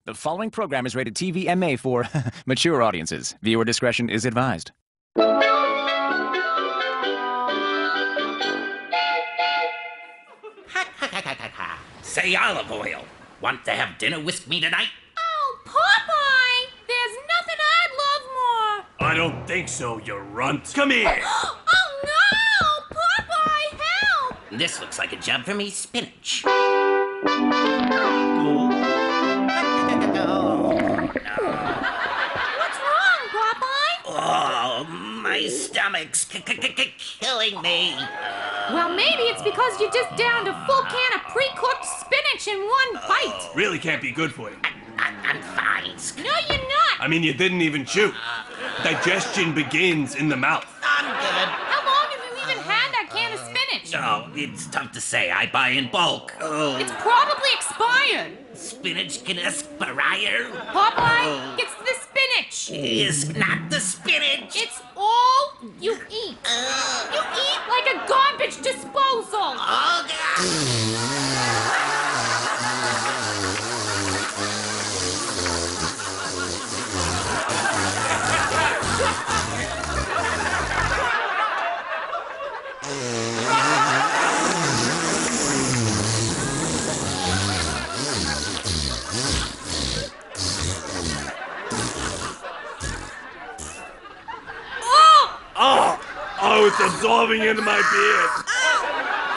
The following program is rated TV MA for mature audiences. Viewer discretion is advised. Say, olive oil. Want to have dinner with me tonight? Oh, Popeye! There's nothing I'd love more. I don't think so, you runt. Come here. Oh, no! Popeye, help! This looks like a job for me, spinach. What's wrong, Popeye? Oh, my stomach's killing me. Well, maybe it's because you just downed a full can of pre-cooked spinach in one bite. Really can't be good for you. I'm fine. No, you're not. I mean, you didn't even chew. Digestion begins in the mouth. I'm good. How long have you even had that can of spinach? Oh, it's tough to say. I buy in bulk. Oh, It's probably expired. spinach can expire. Popeye, it's the spinach. It's not the spinach. It's all you eat. You eat like a garbage disposal. Oh, God. Oh, it's absorbing into my beard.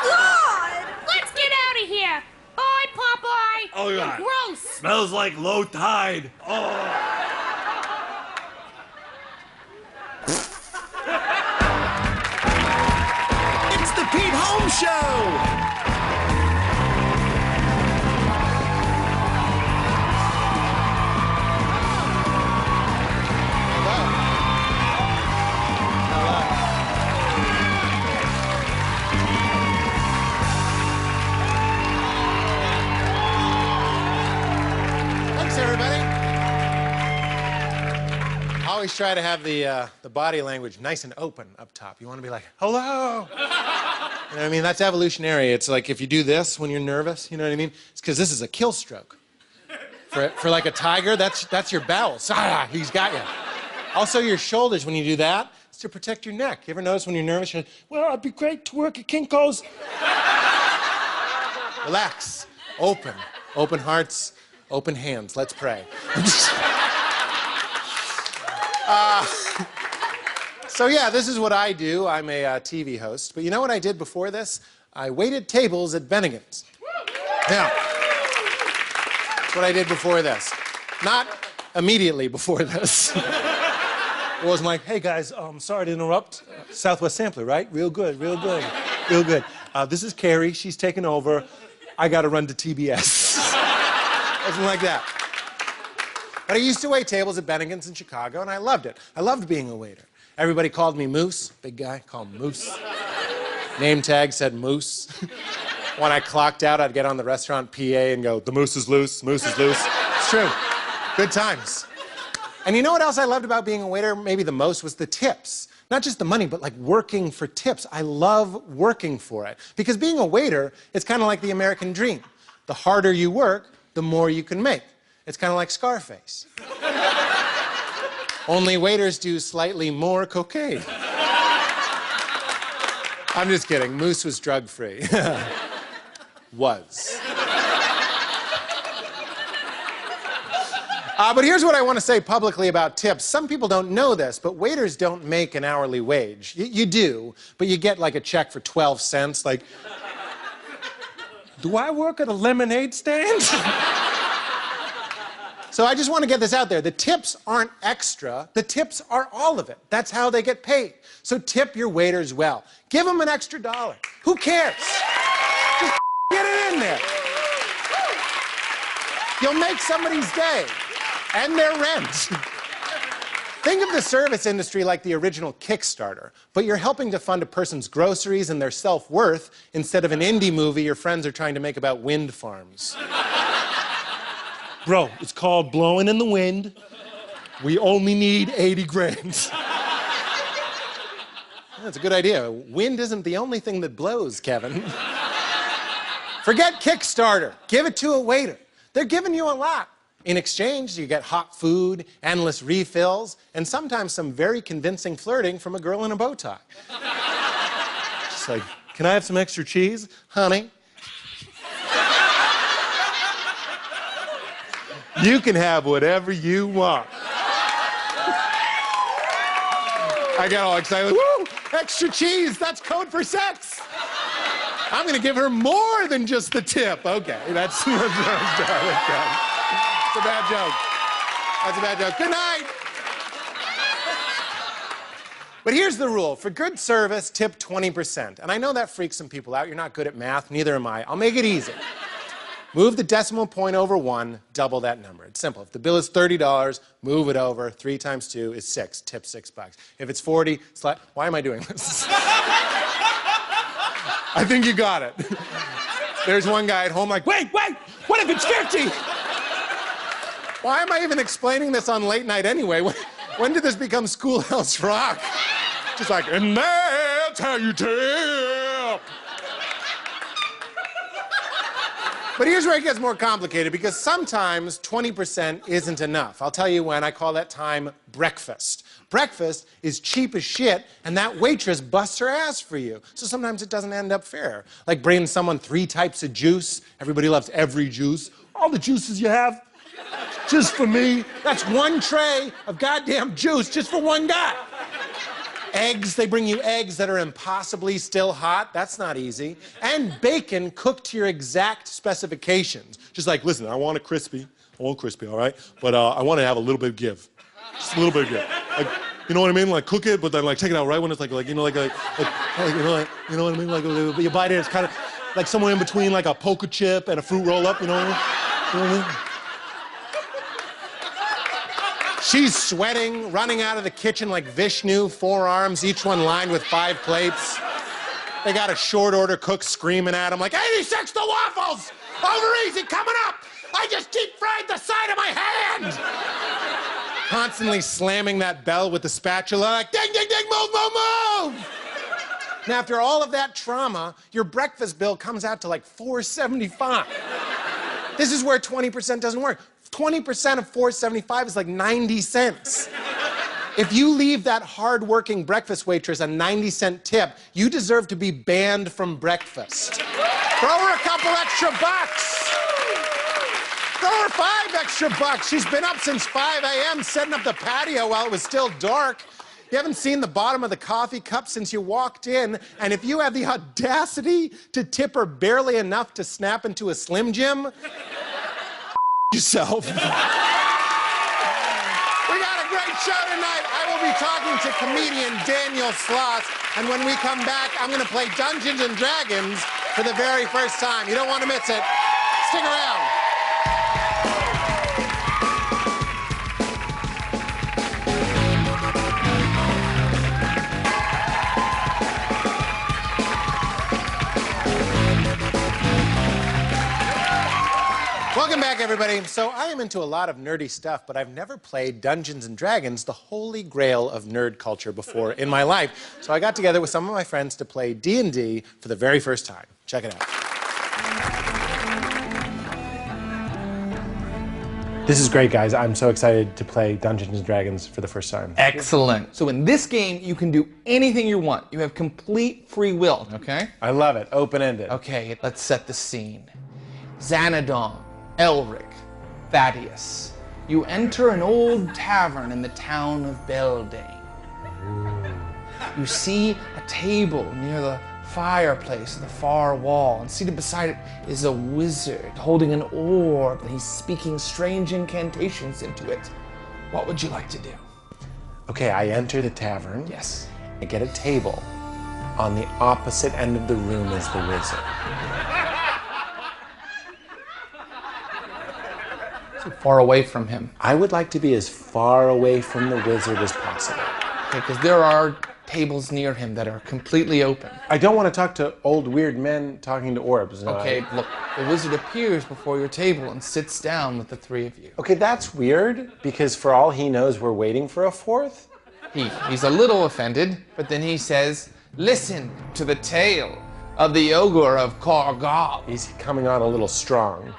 God! Let's get out of here. Bye, Popeye. Oh, You're God. gross. Smells like low tide. Oh. It's the Pete Holmes Show! Thanks, everybody. I always try to have the body language nice and open up top. You want to be like, hello. You know what I mean? That's evolutionary. It's like if you do this when you're nervous, you know what I mean? It's because this is a kill stroke. For like a tiger, that's your bowels. Ah, he's got you. Also, your shoulders, when you do that, it's to protect your neck. You ever notice when you're nervous, you're like, well, it'd be great to work at Kinko's. Relax. Open. Open hearts, open hands. Let's pray. So yeah, this is what I do. I'm a TV host. But you know what I did before this? I waited tables at Bennigan's. Yeah. That's what I did before this. Not immediately before this. It wasn't like, hey guys, sorry to interrupt. Southwest Sampler, right? Real good, real good, real good. This is Carrie, she's taking over. I gotta run to TBS. Wasn't like that. But I used to wait tables at Bennigan's in Chicago, and I loved it. I loved being a waiter. Everybody called me Moose. Big guy, called him Moose. Name tag said Moose. When I clocked out, I'd get on the restaurant PA and go, the moose is loose, moose is loose. It's true. Good times. And you know what else I loved about being a waiter maybe the most was the tips. Not just the money, but like working for tips. I love working for it. Because being a waiter, it's kind of like the American dream. The harder you work, the more you can make. It's kind of like Scarface. Only waiters do slightly more cocaine. I'm just kidding. Moose was drug-free. Was. But here's what I want to say publicly about tips. Some people don't know this, but waiters don't make an hourly wage. You do, but you get like a check for 12 cents. Like, do I work at a lemonade stand? So I just want to get this out there. The tips aren't extra. The tips are all of it. That's how they get paid. So tip your waiters well. Give them an extra $1. Who cares? Just get it in there. You'll make somebody's day and their rent. Think of the service industry like the original Kickstarter, but you're helping to fund a person's groceries and their self-worth instead of an indie movie your friends are trying to make about wind farms. Bro, it's called Blowing in the Wind. We only need 80 grand. That's a good idea. Wind isn't the only thing that blows, Kevin. Forget Kickstarter. Give it to a waiter. They're giving you a lot. In exchange, you get hot food, endless refills, and sometimes some very convincing flirting from a girl in a bow tie. Just like, can I have some extra cheese, honey? You can have whatever you want. I got all excited. Woo! Extra cheese, that's code for sex. I'm gonna give her more than just the tip. Okay, that's a bad joke. That's a bad joke. Good night. But here's the rule. For good service, tip 20%. And I know that freaks some people out. You're not good at math, neither am I. I'll make it easy. Move the decimal point over 1, double that number. It's simple. If the bill is $30, move it over. 3 times 2 is 6. Tip $6. If it's 40, why am I doing this? I think you got it. There's one guy at home like, wait, what if it's 50? Why am I even explaining this on late night anyway? When did this become Schoolhouse Rock? Just like, and that's how you tip. But here's where it gets more complicated, because sometimes 20% isn't enough. I'll tell you when. I call that time breakfast. Breakfast is cheap as shit, and that waitress busts her ass for you. So sometimes it doesn't end up fair. Like bringing someone 3 types of juice. Everybody loves every juice. All the juices you have, just for me. That's 1 tray of goddamn juice just for one guy. Eggs, they bring you eggs that are impossibly still hot. That's not easy. And bacon cooked to your exact specifications. Just like, listen, I want it crispy. I want crispy, all right? But I want to have a little bit of give. Just a little bit of give. Like, you know what I mean? Like, cook it, but then, like, take it out right when it's, like you know, you know what I mean? Like, you bite it, it's kind of like somewhere in between, like, a poker chip and a fruit roll-up, you know what I mean? You know what I mean? She's sweating, running out of the kitchen like Vishnu, 4 arms, each one lined with 5 plates. They got a short order cook screaming at him like, 86 the waffles! Over easy, coming up! I just deep fried the side of my hand! Constantly slamming that bell with the spatula like, ding, ding, ding, move, move, move! Now, after all of that trauma, your breakfast bill comes out to like $4.75. This is where 20% doesn't work. 20% of $4.75 is like 90 cents. If you leave that hard-working breakfast waitress a 90-cent tip, you deserve to be banned from breakfast. Throw her a couple extra bucks. Throw her 5 extra bucks. She's been up since 5 a.m. setting up the patio while it was still dark. You haven't seen the bottom of the coffee cup since you walked in, and if you have the audacity to tip her barely enough to snap into a Slim Jim, yourself. We got a great show tonight. I will be talking to comedian Daniel Sloss, and when we come back, I'm going to play Dungeons and Dragons for the very first time. You don't want to miss it. Stick around. Welcome back, everybody. So I am into a lot of nerdy stuff, but I've never played Dungeons and Dragons, the holy grail of nerd culture, before in my life. So I got together with some of my friends to play D&D for the very first time. Check it out. This is great, guys. I'm so excited to play Dungeons and Dragons for the first time. Excellent. So in this game, you can do anything you want. You have complete free will, okay? I love it. Open-ended. Okay, let's set the scene. Xanadon, Elric, Thaddeus. You enter an old tavern in the town of Beldain. You see a table near the fireplace at the far wall, and seated beside it is a wizard holding an orb, and he's speaking strange incantations into it. What would you like to do? Okay, I enter the tavern. Yes. I get a table. On the opposite end of the room is the wizard. Far away from him. I would like to be as far away from the wizard as possible. Okay, because there are tables near him that are completely open. I don't want to talk to old weird men talking to orbs. No, Okay, look, the wizard appears before your table and sits down with the 3 of you. Okay, that's weird, because for all he knows, we're waiting for a 4th. He's a little offended, but then he says, listen to the tale of the ogre of Kargal. He's coming on a little strong.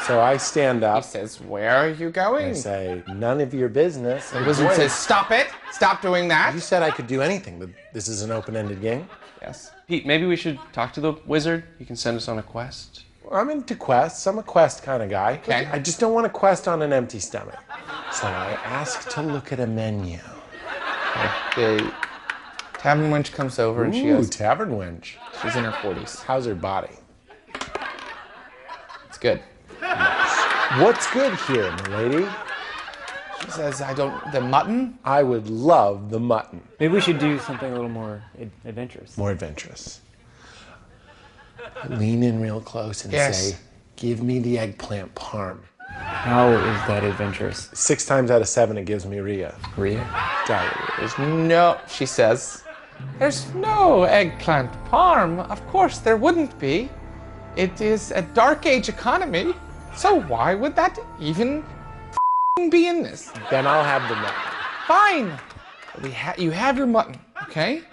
So I stand He up. says, where are you going? I say, none of your business. The wizard says, stop it. Stop doing that. You said I could do anything, but this is an open-ended game. Yes. Pete, maybe we should talk to the wizard. He can send us on a quest. I'm into quests. I'm a quest kind of guy. Okay. I just don't want to quest on an empty stomach. So I ask to look at a menu. The tavern wench comes over and she Ooh, goes, tavern wench. she's in her 40s. How's her body? It's good. What's good here, milady? She says, the mutton? I would love the mutton. Maybe we should do something a little more adventurous. More adventurous. Lean in real close and Yes. say, give me the eggplant parm. How is that adventurous? 6 times out of 7, it gives me Rhea. Rhea? Diarrhea. There's no, she says, there's no eggplant parm. Of course there wouldn't be. It is a dark age economy. So why would that even be in this? Then I'll have the mutton. Fine. You have your mutton, okay?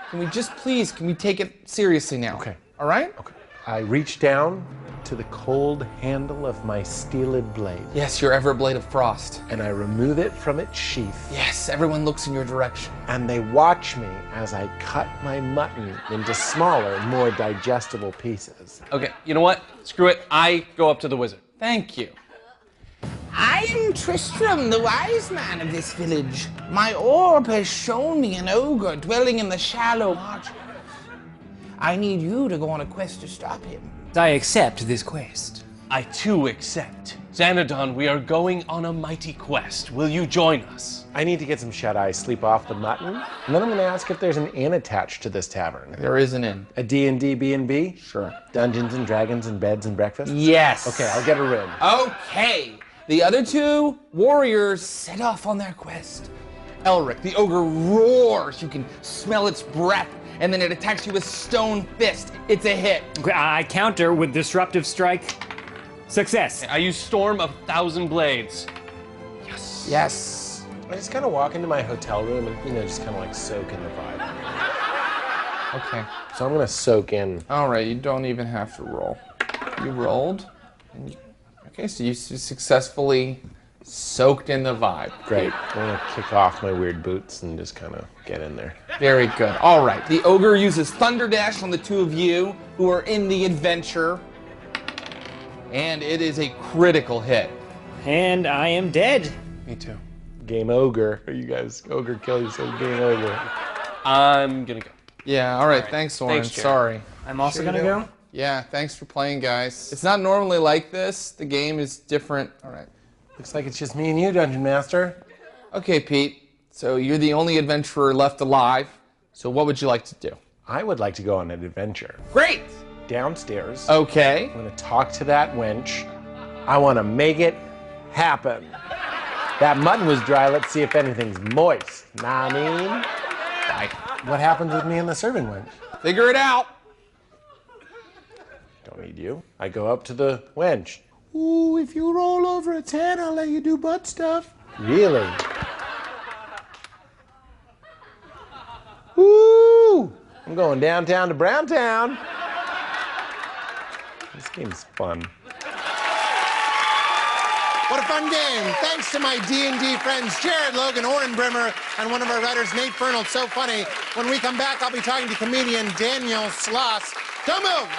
Can we just please, can we take it seriously now? Okay. All right? Okay. I reach down to the cold handle of my steeled blade, Yes, your ever blade of frost. and I remove it from its sheath. Yes, everyone looks in your direction. And they watch me as I cut my mutton into smaller, more digestible pieces. Okay, you know what? Screw it. I go up to the wizard. Thank you. I am Tristram, the wise man of this village. My orb has shown me an ogre dwelling in the shallow margin. I need you to go on a quest to stop him. I accept this quest. I too accept. Xanadon, we are going on a mighty quest. Will you join us? I need to get some shut-eye sleep off the mutton, and then I'm going to ask if there's an inn attached to this tavern. There is an inn. A D&D B&B? Sure. Dungeons and Dragons and beds and breakfast? Yes. Okay, I'll get a room. Okay. The other two warriors set off on their quest. Elric, the ogre, roars. You can smell its breath, and then it attacks you with stone fist. It's a hit. Okay, I counter with disruptive strike. Success. I use Storm of 1,000 Blades. Yes. I just kind of walk into my hotel room and, just kind of like soak in the vibe. Okay. So I'm going to soak in. All right, you don't even have to roll. You rolled. Okay, so you successfully soaked in the vibe. Great. I'm going to kick off my weird boots and just kind of get in there. Very good. All right, the ogre uses Thunder Dash on the two of you who are in the adventure. And it is a critical hit. And I am dead. Me too. Game ogre. Are you guys ogre kill yourself? Game ogre. I'm gonna go. Yeah, all right. Thanks, Soren. Thanks, Jared. Sorry. I'm also gonna go. Yeah, thanks for playing, guys. It's not normally like this. The game is different. All right. Looks like it's just me and you, Dungeon Master. Okay, Pete. So you're the only adventurer left alive. So what would you like to do? I would like to go on an adventure. Great. Downstairs. Okay. I'm going to talk to that wench. I want to make it happen. That mutton was dry. Let's see if anything's moist. Nah, I mean. Bye. What happens with me and the serving wench? Figure it out. Don't need you. I go up to the wench. Ooh, if you roll over a 10, I'll let you do butt stuff. Really? Ooh, I'm going downtown to Browntown. This game's fun. What a fun game. Thanks to my D&D friends, Jared, Logan, Oren Brimmer, and one of our writers, Nate Fernald. So funny. When we come back, I'll be talking to comedian Daniel Sloss. Don't move.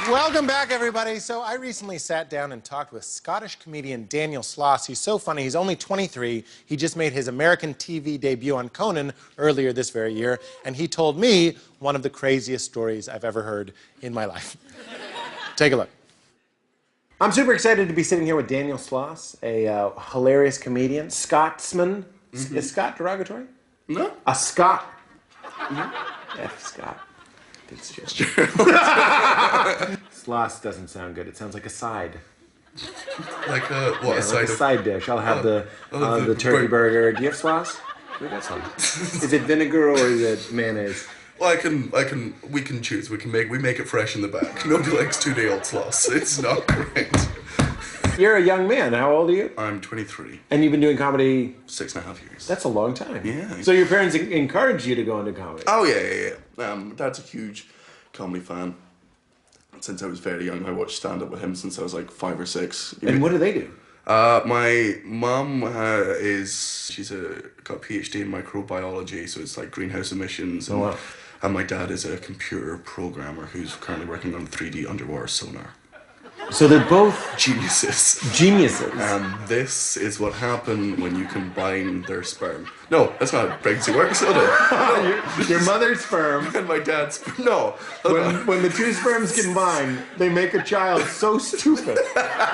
Welcome back, everybody. So I recently sat down and talked with Scottish comedian Daniel Sloss. He's so funny. He's only 23. He just made his American TV debut on Conan earlier this very year, and he told me one of the craziest stories I've ever heard in my life. Take a look. I'm super excited to be sitting here with Daniel Sloss, a hilarious comedian, Scotsman. Mm-hmm. Is Scot derogatory? No. A Scot. Mm-hmm. F Scott. It's true. Sloss doesn't sound good. It sounds like a side. Like a what? Yeah, A side like a of... side dish. I'll have the turkey burger. Do you have Sloss? We got some. Is it vinegar or is it mayonnaise? Well, we can choose. We make it fresh in the back. Nobody likes 2-day-old Sloss. It's not great. You're a young man. How old are you? I'm 23. And you've been doing comedy 6.5 years. That's a long time. Yeah. So your parents encouraged you to go into comedy? Oh, yeah. Dad's a huge comedy fan. Since I was very young, I watched stand-up with him since I was like 5 or 6. And what do they do? My mum she's got a PhD in microbiology, so it's like greenhouse emissions. And, wow. And my dad is a computer programmer who's currently working on 3D underwater sonar. So they're both geniuses. Geniuses. This is what happened when you combine their sperm. No, that's not how pregnancy works, is it? No. Your mother's sperm and my dad's sperm. No. When the two sperms combine, they make a child so stupid.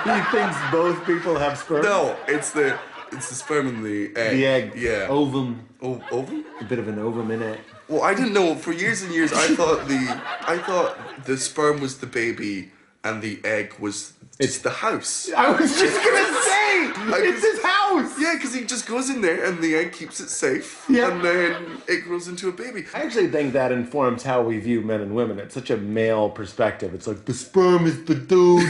He thinks both people have sperm. No, it's the sperm and the egg. The egg. Yeah. Ovum. Ovum? A bit of an ovum in it. Well, I didn't know. For years and years, I thought the sperm was the baby and the egg was just the house. I was just gonna say, it's his house. Yeah, because he just goes in there and the egg keeps it safe. Yeah. And then it grows into a baby. I actually think that informs how we view men and women. It's such a male perspective. It's like the sperm is the dude,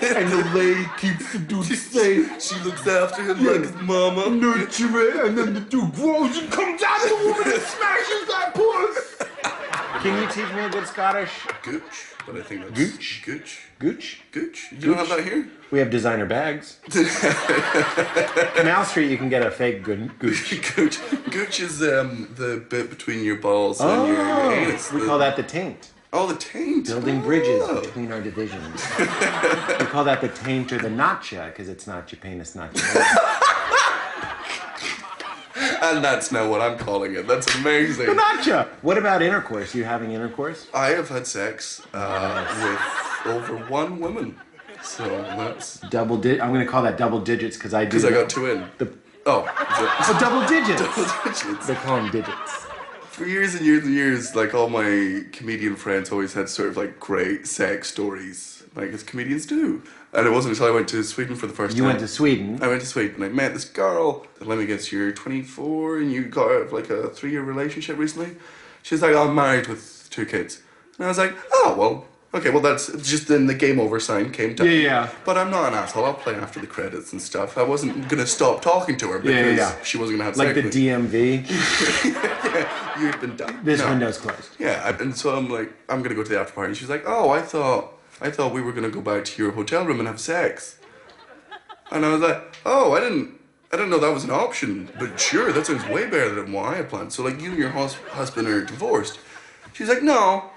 and the leg keeps the dude safe. She looks after him like his mama. Nurture it, and then the dude grows and comes out of the woman and smashes that puss. Can you teach me a good Scottish? Gooch, but I think that's... Gooch? Gooch. Gooch? Gooch? You don't have that here? We have designer bags. Canal Street, you can get a fake gooch. Gooch is the bit between your balls and your anus. We call that the taint. Oh, the taint. Building bridges between our divisions. We call that the taint or the notcha, because it's not your penis, not your anus. And that's now what I'm calling it. That's amazing. The notcha. What about intercourse? You having intercourse? I have had sex with over 1 woman. So that's... I'm going to call that double digits because I do... Because I got 2 in. Double digits. Double digits. They call them digits. For years and years and years, like all my comedian friends always had sort of like great sex stories, like as comedians do. And it wasn't until I went to Sweden for the first time. You went to Sweden? I went to Sweden. I met this girl. Let me guess, you're 24 and you got out of like a 3-year relationship recently? She's like, I'm married with 2 kids. And I was like, oh, well, okay, well that's just then the game over sign came down. Yeah. But I'm not an asshole. I'll play after the credits and stuff. I wasn't going to stop talking to her because she wasn't going to have sex with me. Like the DMV? Yeah, you've been done. This window's closed. Yeah, and so I'm like, I'm going to go to the after party. And she's like, oh, I thought we were going to go back to your hotel room and have sex. And I was like, oh, I didn't know that was an option. But sure, that sounds way better than what I had planned. So like, you and your husband are divorced. She's like, no,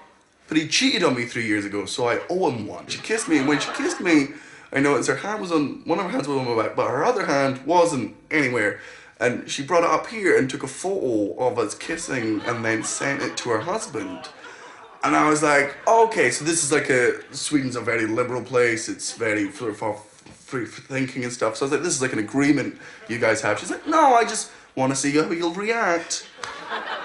but he cheated on me 3 years ago, so I owe him one. She kissed me, and when she kissed me, I noticed her hand was on, one of her hands was on my back, but her other hand wasn't anywhere. And she brought it up here and took a photo of us kissing and then sent it to her husband. And I was like, okay, so this is like Sweden's a very liberal place. It's very for free thinking and stuff. So I was like, this is like an agreement you guys have. She's like, no, I just want to see how you'll react.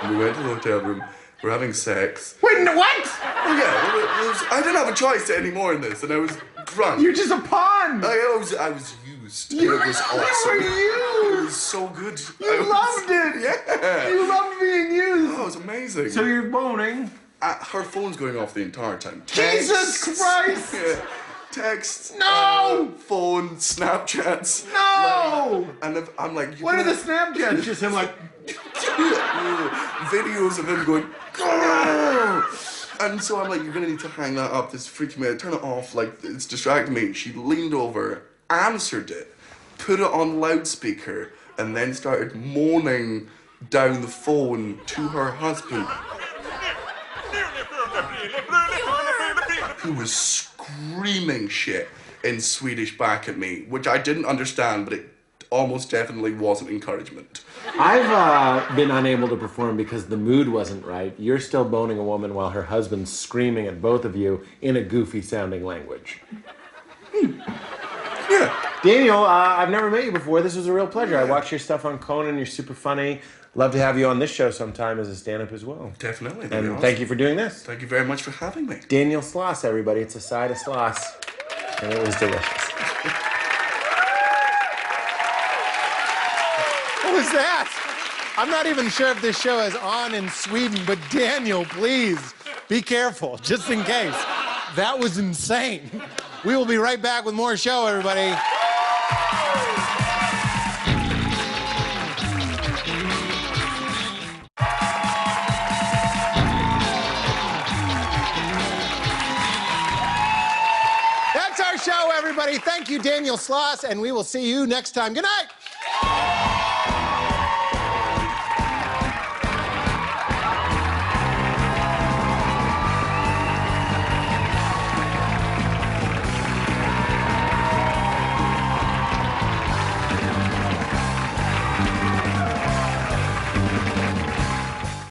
And we went to the hotel room. We're having sex. Wait, what? Oh yeah, I didn't have a choice anymore in this, and I was drunk. You're just a pawn. I was used. It was awesome. You were used. It was so good. You loved it. Yeah. You loved being used. Oh, it was amazing. So you're boning. Her phone's going off the entire time. Jesus Christ! Yeah. Texts. No! Phone, Snapchats. No! Like, and I'm like, what are the Snapchats? Just him like videos of him going. Oh! And so I'm like, you're gonna need to hang that up. This is freaking me out. Turn it off. Like it's distracting me. She leaned over, answered it, put it on loudspeaker, and then started moaning down the phone to her husband. Who was screaming shit in Swedish back at me, which I didn't understand, but it almost definitely wasn't encouragement. I've been unable to perform because the mood wasn't right. You're still boning a woman while her husband's screaming at both of you in a goofy sounding language. Yeah. Daniel, I've never met you before. This was a real pleasure. I watched your stuff on Conan. You're super funny. Love to have you on this show sometime as a stand-up as well. Definitely. And awesome. Thank you for doing this. Thank you very much for having me. Daniel Sloss, everybody. It's a side of Sloss. And it was delicious. What was that? I'm not even sure if this show is on in Sweden, but Daniel, please, be careful, just in case. That was insane. We will be right back with more show, everybody. That's our show, everybody. Thank you, Daniel Sloss, and we will see you next time. Good night.